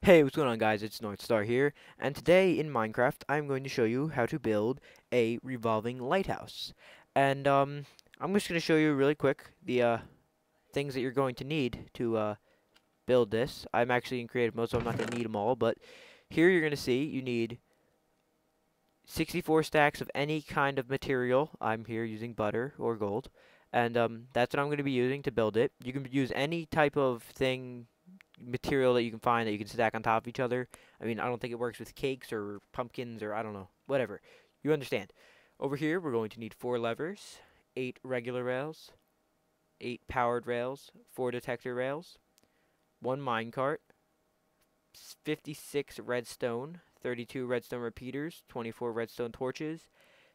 Hey, what's going on, guys? It's NorthStar here, and today in Minecraft I'm going to show you how to build a revolving lighthouse. And I'm just going to show you really quick the things that you're going to need to build this. I'm actually in creative mode, so I'm not going to need them all, but here you're going to see you need 64 stacks of any kind of material. I'm here using butter or gold, and that's what I'm going to be using to build it. You can use any type of material that you can find that you can stack on top of each other. I mean, I don't think it works with cakes or pumpkins or I don't know, whatever. You understand. Over here, we're going to need 4 levers, 8 regular rails, 8 powered rails, 4 detector rails, 1 minecart, 56 redstone, 32 redstone repeaters, 24 redstone torches,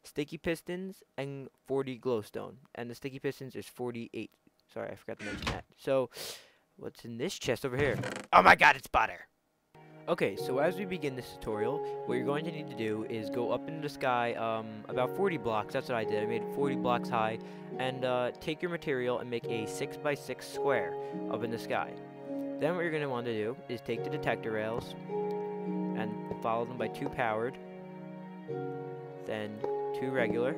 sticky pistons, and 40 glowstone. And the sticky pistons is 48. Sorry, I forgot to mention that. So, what's in this chest over here? Oh my god, it's butter! Okay, so as we begin this tutorial, what you're going to need to do is go up into the sky about 40 blocks. That's what I did. I made it 40 blocks high. And take your material and make a 6x6 square up in the sky. Then what you're going to want to do is take the detector rails and follow them by 2 powered, then 2 regular,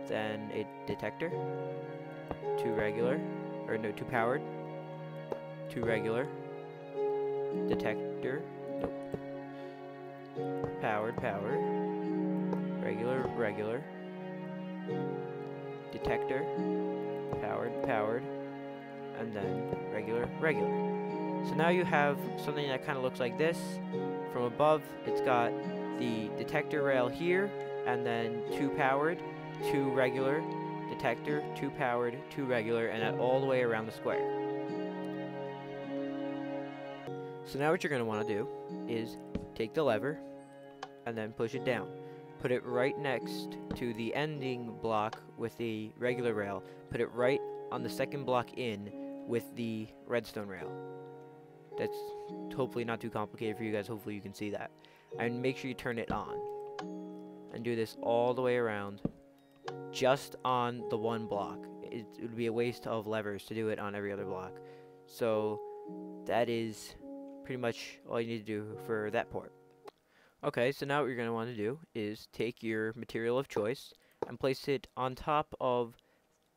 then a detector, 2 regular, or no, 2 powered, 2 regular, detector, nope, powered, regular, regular, detector, powered, and then regular, regular. So now you have something that kind of looks like this. From above, it's got the detector rail here, and then 2 powered, 2 regular, detector, 2 powered, 2 regular, and that all the way around the square. So now what you're going to want to do is take the lever and then push it down. Put it right next to the ending block with the regular rail. Put it right on the second block in with the redstone rail. That's hopefully not too complicated for you guys. Hopefully you can see that. And make sure you turn it on. And do this all the way around just on the one block. It would be a waste of levers to do it on every other block. So that is pretty much all you need to do for that part. Okay, so now what you're going to want to do is take your material of choice and place it on top of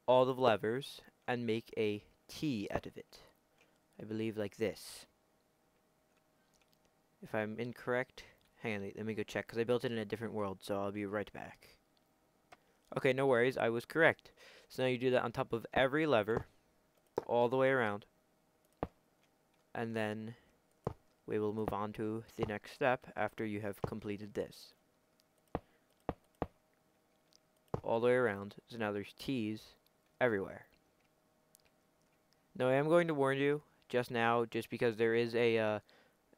all the levers and make a T out of it. I believe like this. If I'm incorrect, hang on, let me go check, because I built it in a different world, so I'll be right back. Okay, no worries, I was correct. So now you do that on top of every lever, all the way around, and then we will move on to the next step after you have completed this. All the way around, so now there's T's everywhere. Now I am going to warn you, just now, just because there is a,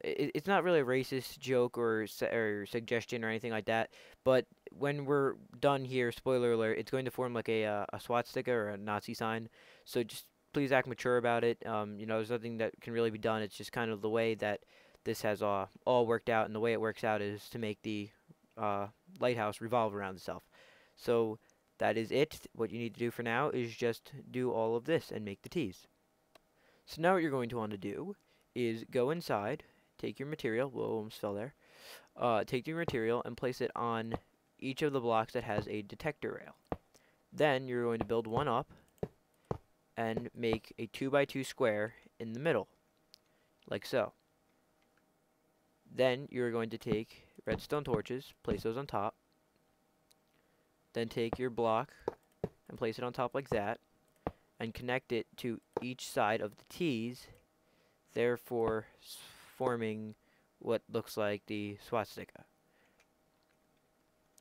it's not really a racist joke or suggestion or anything like that, but when we're done here, spoiler alert, it's going to form like a swastika or a Nazi sign, so just please act mature about it. You know, there's nothing that can really be done. It's just kind of the way that this has all worked out, and the way it works out is to make the lighthouse revolve around itself. So that is it. What you need to do for now is just do all of this and make the T's. So now what you're going to want to do is go inside, take your material, whoa, almost fell there, take your material and place it on each of the blocks that has a detector rail. Then you're going to build one up and make a 2x2 square in the middle, like so. Then you're going to take redstone torches, place those on top, then take your block and place it on top like that, and connect it to each side of the T's, therefore forming what looks like the swastika.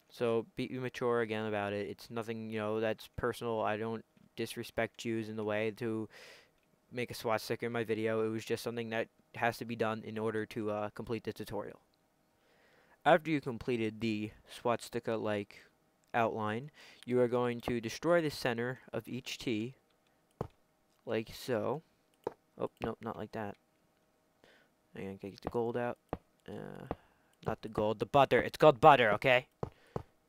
So be mature again about it. It's nothing, you know, that's personal. I don't disrespect Jews in the way to make a swastika in my video. It was just something that has to be done in order to complete the tutorial. After you completed the swastika-like outline, you are going to destroy the center of each T, like so. Oh, no, not like that. I'm gonna get the gold out. Not the gold, the butter. It's called butter, okay?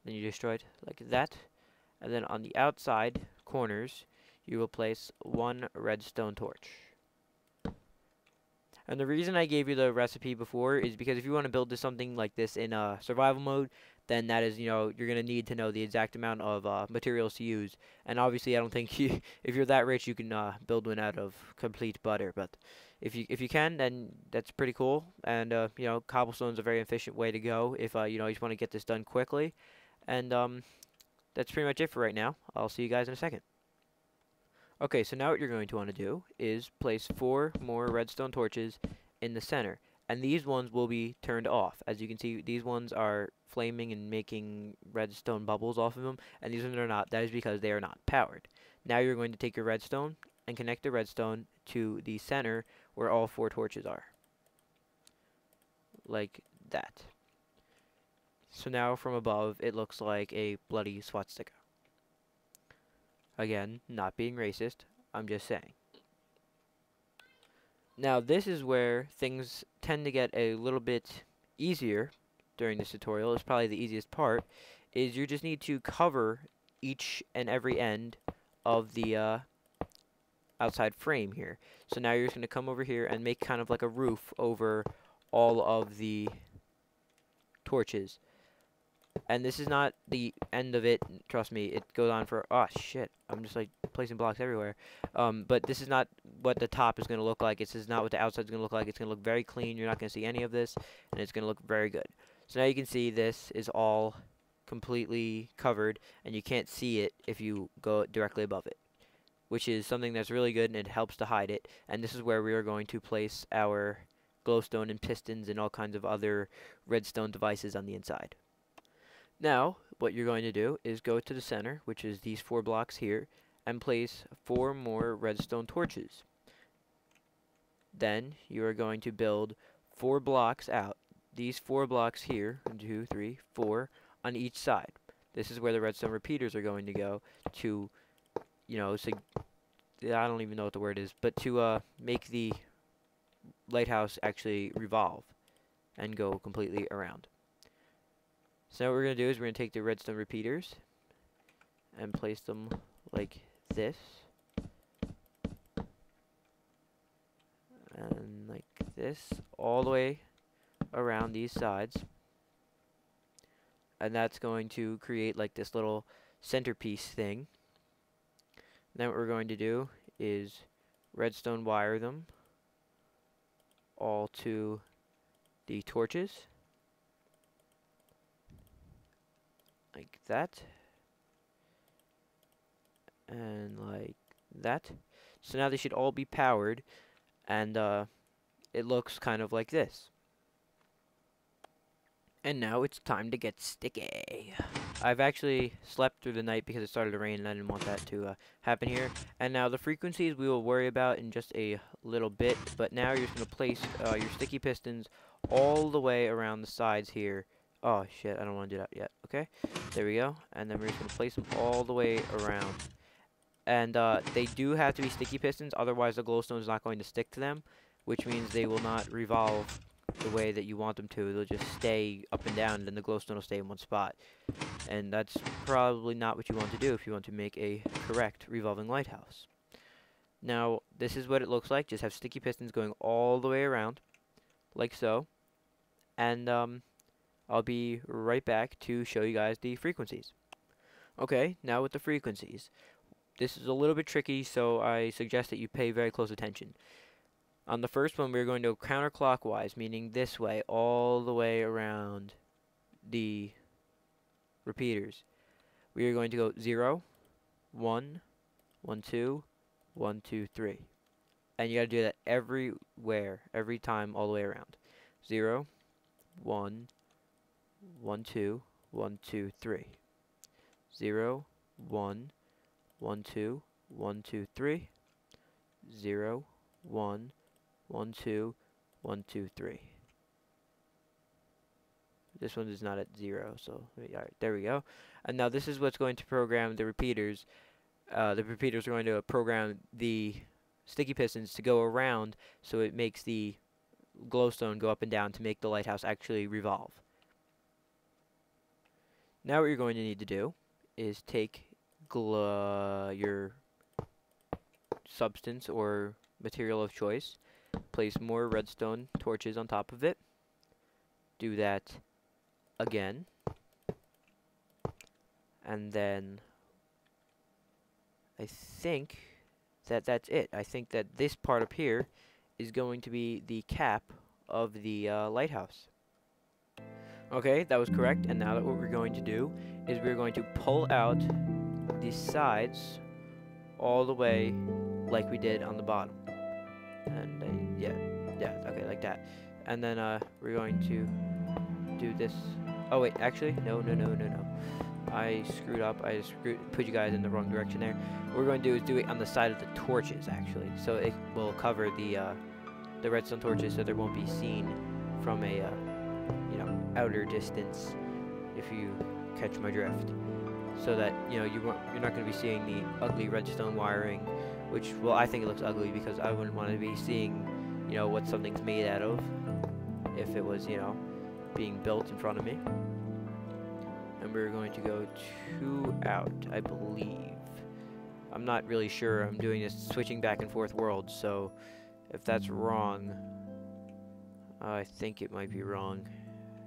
Then you destroy it like that. And then on the outside corners, you will place 1 redstone torch. And the reason I gave you the recipe before is because if you want to build this something like this in survival mode, then that is, you're going to need to know the exact amount of materials to use. And obviously, I don't think if you're that rich, you can build one out of complete butter. But if you can, then that's pretty cool. And cobblestone's a very efficient way to go if you just want to get this done quickly. And that's pretty much it for right now. I'll see you guys in a second. Okay, so now what you're going to want to do is place 4 more redstone torches in the center. And these ones will be turned off. As you can see, these ones are flaming and making redstone bubbles off of them. And these ones are not. That is because they are not powered. Now you're going to take your redstone and connect the redstone to the center where all 4 torches are. Like that. So now from above, it looks like a bloody swastika. Again, not being racist, I'm just saying. Now this is where things tend to get a little bit easier during this tutorial. It's probably the easiest part, is you just need to cover each and every end of the outside frame here. So now you're just going to come over here and make kind of like a roof over all of the torches. And this is not the end of it. Trust me, it goes on for... Oh, shit. I'm just, like, placing blocks everywhere. But this is not what the top is going to look like. This is not what the outside is going to look like. It's going to look very clean. You're not going to see any of this. And it's going to look very good. So now you can see this is all completely covered. And you can't see it if you go directly above it. Which is something that's really good, and it helps to hide it. And this is where we are going to place our glowstone and pistons and all kinds of other redstone devices on the inside. Now, what you're going to do is go to the center, which is these 4 blocks here, and place 4 more redstone torches. Then, you are going to build 4 blocks out. These 4 blocks here, 1, 2, 3, 4, on each side. This is where the redstone repeaters are going to go to, I don't even know what the word is, but to make the lighthouse actually revolve and go completely around. So now what we're going to do is we're going to take the redstone repeaters and place them like this. And like this, all the way around these sides. And that's going to create like this little centerpiece thing. Then what we're going to do is redstone wire them all to the torches. Like that. And like that. So now they should all be powered. And it looks kind of like this. And now it's time to get sticky. I've actually slept through the night because it started to rain and I didn't want that to happen here. And now the frequencies we will worry about in just a little bit. But now you're just going to place your sticky pistons all the way around the sides here. Oh shit, I don't want to do that yet. Okay, there we go. And then we're just going to place them all the way around. And they do have to be sticky pistons, otherwise the glowstone is not going to stick to them, which means they will not revolve the way that you want them to. They'll just stay up and down, and then the glowstone will stay in one spot. And that's probably not what you want to do if you want to make a correct revolving lighthouse. Now, this is what it looks like. Just have sticky pistons going all the way around, like so. And I'll be right back to show you guys the frequencies. Okay, now with the frequencies. This is a little bit tricky, so I suggest that you pay very close attention. On the first one, we're going to go counterclockwise, meaning this way, all the way around the repeaters. We are going to go 0, 1, 1, 2, 1, 2, 3. And you got to do that everywhere, every time, all the way around. 0, 1, 1, 2, 1, 2, 3. 0, 1, 1, 2, 1, 2, 3. 0, 1, 1, 2, 1, 2, 3. This one is not at 0, so alright, there we go. And now this is what's going to program the repeaters. The repeaters are going to program the sticky pistons to go around, so it makes the glowstone go up and down to make the lighthouse actually revolve. Now what you're going to need to do is take your substance or material of choice place more redstone torches on top of it. Do that again. And then I think that that's it. I think that this part up here is going to be the cap of the lighthouse. Okay, that was correct. And now that what we're going to do is we're going to pull out the sides all the way like we did on the bottom. And yeah, okay, like that. And then we're going to do this. Oh wait, actually, no. I screwed up. I put you guys in the wrong direction there. What we're going to do is do it on the side of the torches, actually. So it will cover the redstone torches, so there won't be seen from a outer distance, if you catch my drift. So that you're not going to be seeing the ugly redstone wiring, which, well, I think it looks ugly because I wouldn't want to be seeing what something's made out of if it was being built in front of me. And we're going to go 2 out, I believe. I'm not really sure. I'm doing this switching back and forth worlds, so if that's wrong, I think it might be wrong.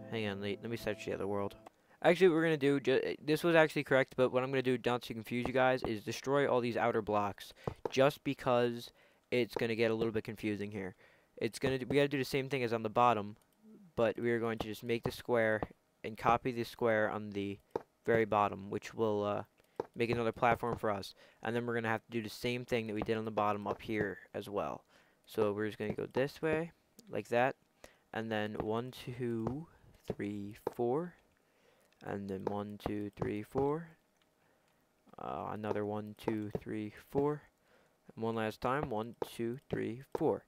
Hang on, let me search the other world. Actually, what we're going to do, this was actually correct, but what I'm going to do, not to confuse you guys, is destroy all these outer blocks, just because it's going to get a little bit confusing here. We got to do the same thing as on the bottom, but we're going to just make the square and copy the square on the very bottom, which will make another platform for us. And then we're going to have to do the same thing that we did on the bottom up here as well. So we're just going to go this way, like that, and then 1, 2, 3, 4, and then 1, 2, 3, 4, another 1, 2, 3, 4, and one last time, 1, 2, 3, 4.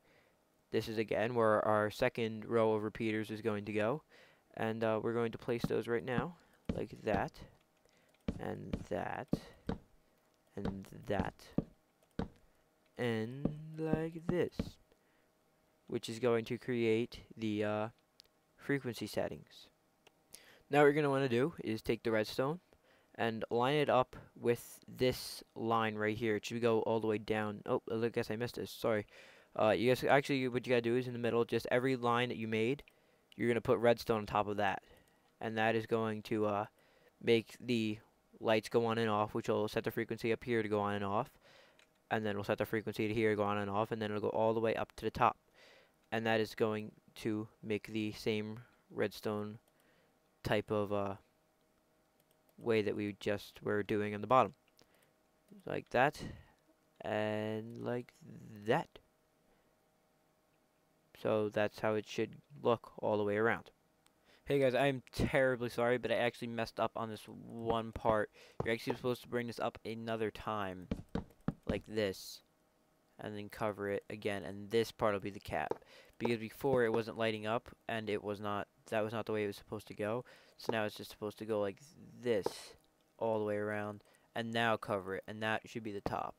This is again where our second row of repeaters is going to go. And we're going to place those right now, like that, and that, and that, and like this, which is going to create the frequency settings. Now what you're going to want to do is take the redstone and line it up with this line right here. It should go all the way down. Oh, I guess I missed this. Sorry. You guys, actually, what you got to do is in the middle, just every line that you made, you're going to put redstone on top of that. And that is going to make the lights go on and off, which will set the frequency up here to go on and off. And then we'll set the frequency to here to go on and off, and then it'll go all the way up to the top. And that is going to make the same redstone type of way that we just were doing on the bottom. Like that, and like that. So that's how it should look all the way around. Hey guys, I'm terribly sorry, but I actually messed up on this one part. You're actually supposed to bring this up another time, like this, and then cover it again, and this part will be the cap. Because before it wasn't lighting up, and that was not the way it was supposed to go. So now it's just supposed to go like this, all the way around, and now cover it, and that should be the top.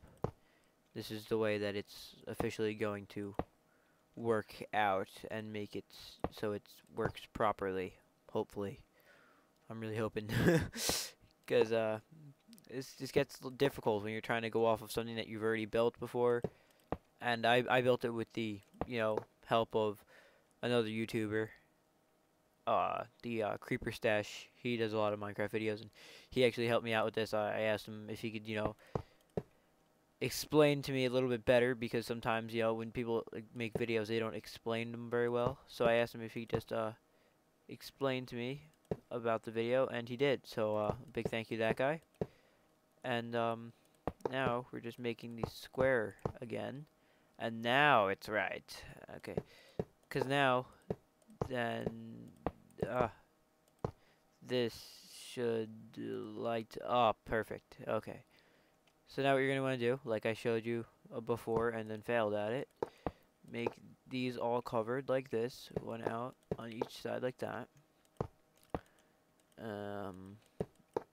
This is the way that it's officially going to work out and make it so it works properly, hopefully. I'm really hoping, because this gets difficult when you're trying to go off of something that you've already built before. And I built it with the help of another YouTuber, the Creeper Stash. He does a lot of Minecraft videos, and he actually helped me out with this. I asked him if he could explain to me a little bit better, because sometimes when people make videos, they don't explain them very well. So I asked him if he just explained to me about the video, and he did. So big thank you to that guy. And now we're just making the square again, and now it's right. Okay, because now then this should light up. Perfect. Okay. So now what you're going to want to do, like I showed you before and then failed at it, make these all covered like this, one out on each side like that.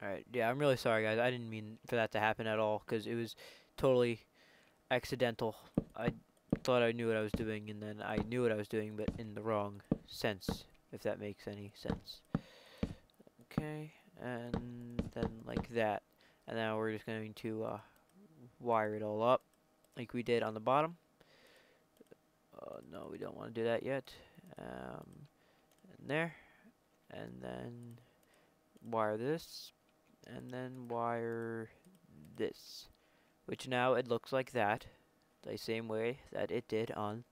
Alright, yeah, I'm really sorry guys, I didn't mean for that to happen at all, because it was totally accidental. I thought I knew what I was doing, and then I knew what I was doing, but in the wrong sense, if that makes any sense. Okay, and then like that. And now we're just going to wire it all up like we did on the bottom. No, we don't want to do that yet. And there, and then wire this, and then wire this, which now it looks like that, the same way that it did on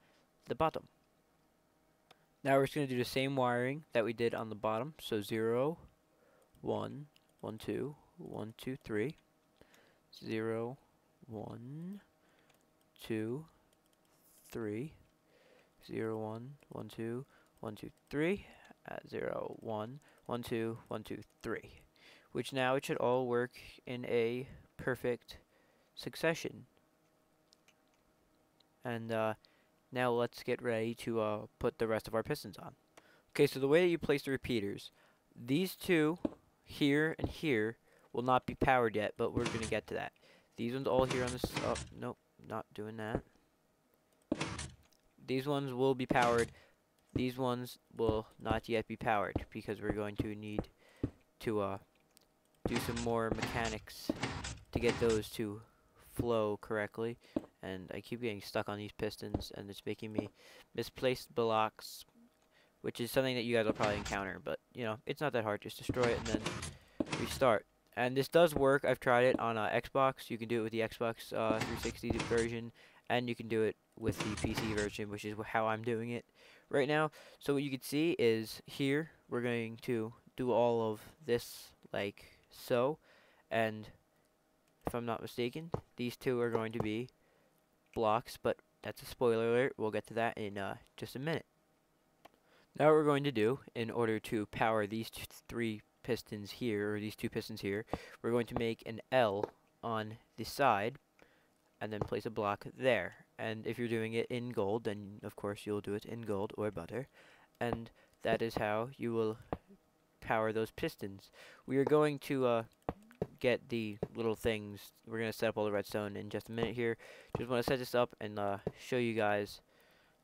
the bottom. Now we're just going to do the same wiring that we did on the bottom. So 0, 1, 1, 2, 1, 2, 3, 0, 1, 2, 3, 0, 1, 1, 2, 1, 2, 3, 0, 1, 1, 2, 1, 2, 3. Which now it should all work in a perfect succession. And now let's get ready to put the rest of our pistons on. Okay, so the way that you place the repeaters, these two here and here will not be powered yet, but we're going to get to that. These ones all here on this, oh, nope, not doing that. These ones will be powered. These ones will not yet be powered because we're going to need to do some more mechanics to get those to flow correctly. And I keep getting stuck on these pistons, and it's making me misplace blocks, which is something that you guys will probably encounter. But, you know, it's not that hard. Just destroy it and then restart. And this does work. I've tried it on Xbox. You can do it with the Xbox 360 version, and you can do it with the PC version, which is how I'm doing it right now. So what you can see is here we're going to do all of this like so, and if I'm not mistaken, these two are going to be blocks, but that's a spoiler alert. We'll get to that in just a minute. Now what we're going to do, in order to power these three pistons here, or these two pistons here, we're going to make an L on the side, and then place a block there. And if you're doing it in gold, then of course you'll do it in gold or butter, and that is how you will power those pistons. We are going to get the little things. We're going to set up all the redstone in just a minute here. Just want to set this up and show you guys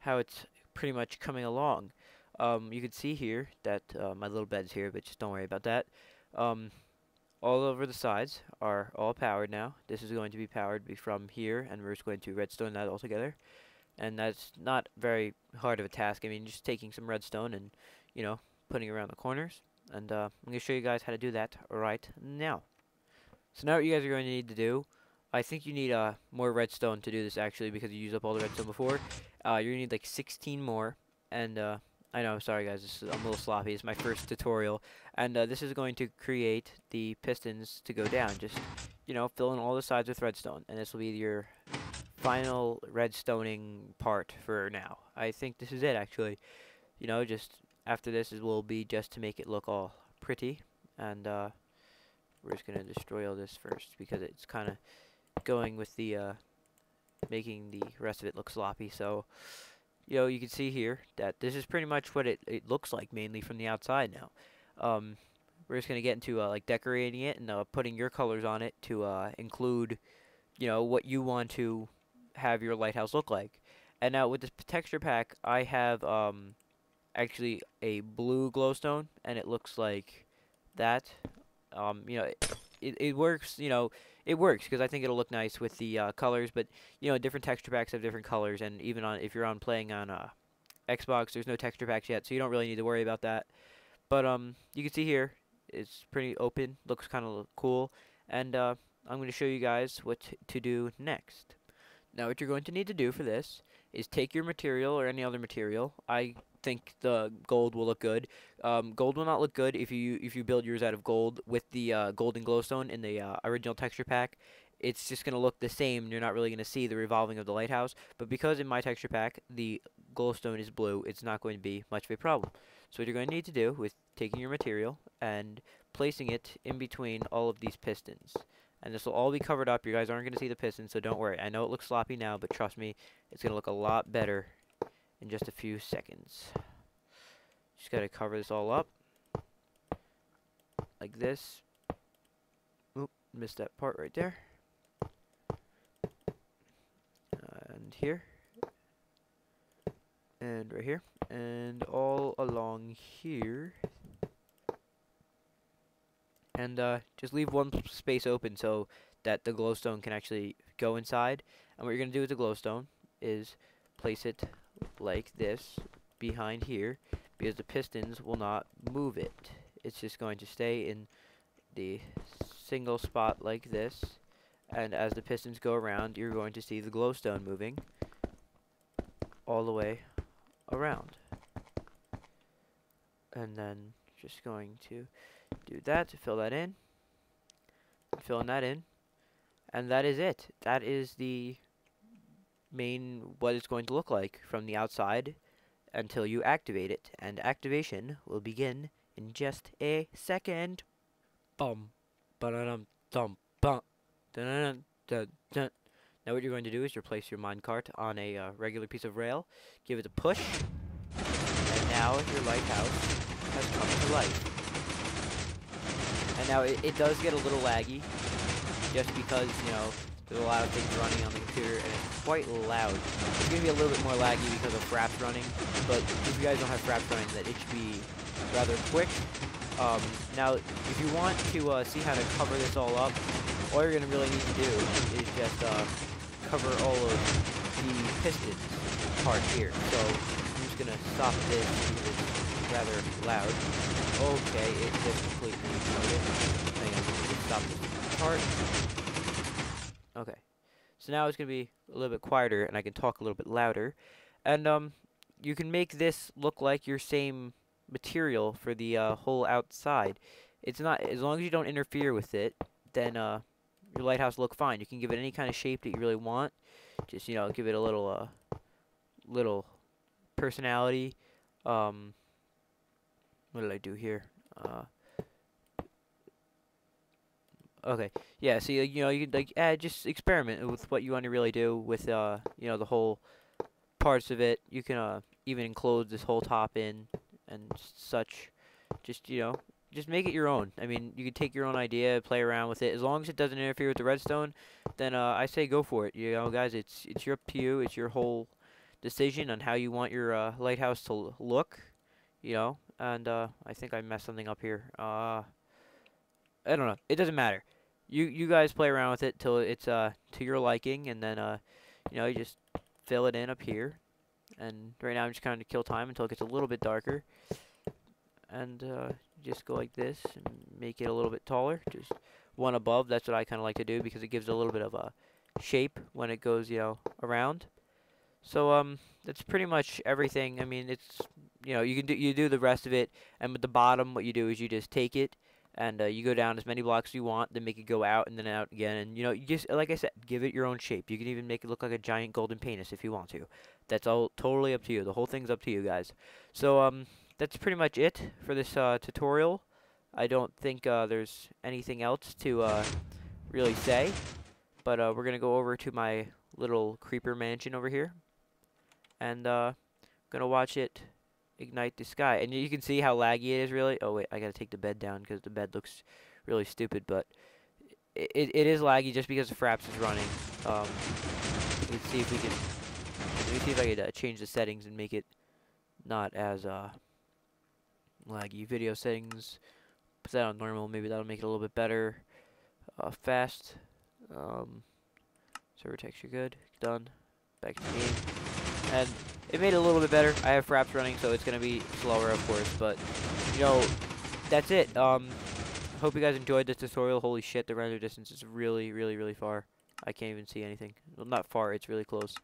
how it's pretty much coming along. You can see here that my little bed's here, but just don't worry about that. All over the sides are all powered now. This is going to be powered from here, and we're just going to redstone that all together. And that's not very hard of a task. I mean, just taking some redstone and, you know, putting it around the corners. And I'm going to show you guys how to do that right now. So now what you guys are going to need to do, I think you need more redstone to do this actually, because you used up all the redstone before. You're going to need like 16 more, and I know, sorry guys, I'm a little sloppy, it's my first tutorial, and this is going to create the pistons to go down. Just, you know, fill in all the sides with redstone, and this will be your final redstoning part for now. I think this is it actually. You know, just after this will be just to make it look all pretty, and we're just going to destroy all this first, because it's kind of going with the, making the rest of it look sloppy. So, you know, you can see here that this is pretty much what it looks like, mainly from the outside now. We're just going to get into, like, decorating it and putting your colors on it to include, you know, what you want to have your lighthouse look like. And now with this texture pack, I have, actually a blue glowstone, and it looks like that. You know, it works, you know, it works because I think it'll look nice with the colors, but, you know, different texture packs have different colors, and even on, if you're playing on Xbox, there's no texture packs yet, so you don't really need to worry about that. But, you can see here, it's pretty open, looks kind of cool, and I'm going to show you guys what to do next. Now, what you're going to need to do for this is take your material or any other material. I think the gold will look good. Gold will not look good if you build yours out of gold with the golden glowstone in the original texture pack. It's just going to look the same. You're not really going to see the revolving of the lighthouse. But because in my texture pack the glowstone is blue, it's not going to be much of a problem. So what you're going to need to do with taking your material and placing it in between all of these pistons. And this will all be covered up. You guys aren't going to see the pistons, so don't worry. I know it looks sloppy now, but trust me, it's going to look a lot better in just a few seconds. Just got to cover this all up like this. Oop, missed that part right there. And here. And right here. And all along here. And just leave one space open so that the glowstone can actually go inside. And what you're going to do with the glowstone is place it like this behind here, because the pistons will not move it. It's just going to stay in the single spot like this, and as the pistons go around, you're going to see the glowstone moving all the way around. And then just going to do that to fill that in, filling that in, and that is it. That is the main what it's going to look like from the outside until you activate it, and activation will begin in just a second. Bum, ba-da-dum, dum, bum, dun dun dun. Now what you're going to do is replace your minecart on a regular piece of rail, give it a push, and now your lighthouse has come to life. And now it does get a little laggy, just because, you know, there's a lot of things running on the computer, and it's quite loud. It's going to be a little bit more laggy because of fraps running, but if you guys don't have fraps running, that it should be rather quick. Now, if you want to see how to cover this all up, all you're going to really need to do is just cover all of the piston part here. So, I'm just going to stop this because it's rather loud. Okay, it just completely ignored it. Hang on, let's stop this part. Okay, so now it's going to be a little bit quieter, and I can talk a little bit louder. And you can make this look like your same material for the whole outside. It's not, as long as you don't interfere with it, then your lighthouse will look fine. You can give it any kind of shape that you really want. Just, you know, give it a little little personality. What did I do here? Okay, yeah, so you know, you can like just experiment with what you want to really do with you know, the whole parts of it. You can even enclose this whole top in and such. Just, you know, just make it your own. I mean, you can take your own idea, play around with it. As long as it doesn't interfere with the redstone, then I say go for it. You know, guys, it's up to you. It's your whole decision on how you want your lighthouse to look. You know, and I think I messed something up here. I don't know. It doesn't matter. You guys play around with it till it's to your liking, and then you know, you just fill it in up here. And right now I'm just kind of kill time until it gets a little bit darker. And just go like this and make it a little bit taller. Just one above. That's what I kind of like to do because it gives it a little bit of a shape when it goes, you know, around. So that's pretty much everything. I mean, it's, you know, you do the rest of it, and with the bottom, what you do is you just take it and you go down as many blocks as you want, then make it go out and then out again, and you know, you just, like I said, give it your own shape. You can even make it look like a giant golden penis if you want to. That's all totally up to you. The whole thing's up to you guys. So that's pretty much it for this tutorial. I don't think there's anything else to really say, but we're gonna go over to my little creeper mansion over here, and gonna watch it ignite the sky. And you can see how laggy it is, really. Oh wait, I gotta take the bed down because the bed looks really stupid, but it is laggy just because the fraps is running. Let's see if we can, let me see if I could change the settings and make it not as laggy. Video settings, put that on normal, maybe that'll make it a little bit better. Fast, server texture good, done, back to the game, and it made it a little bit better. I have fraps running, so it's gonna be slower, of course, but you know, that's it. Hope you guys enjoyed this tutorial. Holy shit, the render distance is really, really, really far. I can't even see anything. Well, not far, it's really close.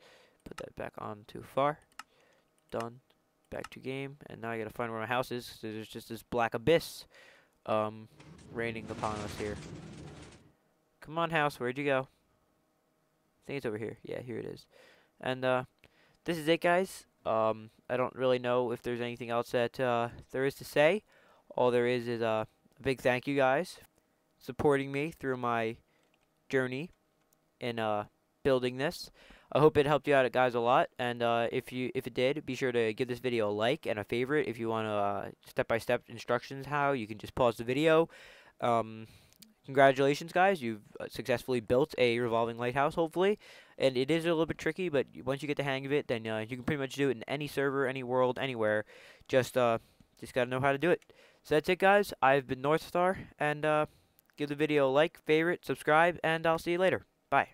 Put that back on to far. Done. Back to game, and now I gotta find where my house is. So there's just this black abyss raining upon us here. Come on, house, where'd you go? I think it's over here. Yeah, here it is. And this is it, guys. I don't really know if there's anything else that there is to say. All there is a big thank you, guys, supporting me through my journey in building this. I hope it helped you out, guys, a lot. And if it did, be sure to give this video a like and a favorite. If you want step-by-step instructions how, you can just pause the video. Congratulations, guys. You've successfully built a revolving lighthouse, hopefully. And it is a little bit tricky, but once you get the hang of it, then you can pretty much do it in any server, any world, anywhere. Just got to know how to do it. So that's it, guys. I've been NorthStar, and give the video a like, favorite, subscribe, and I'll see you later. Bye.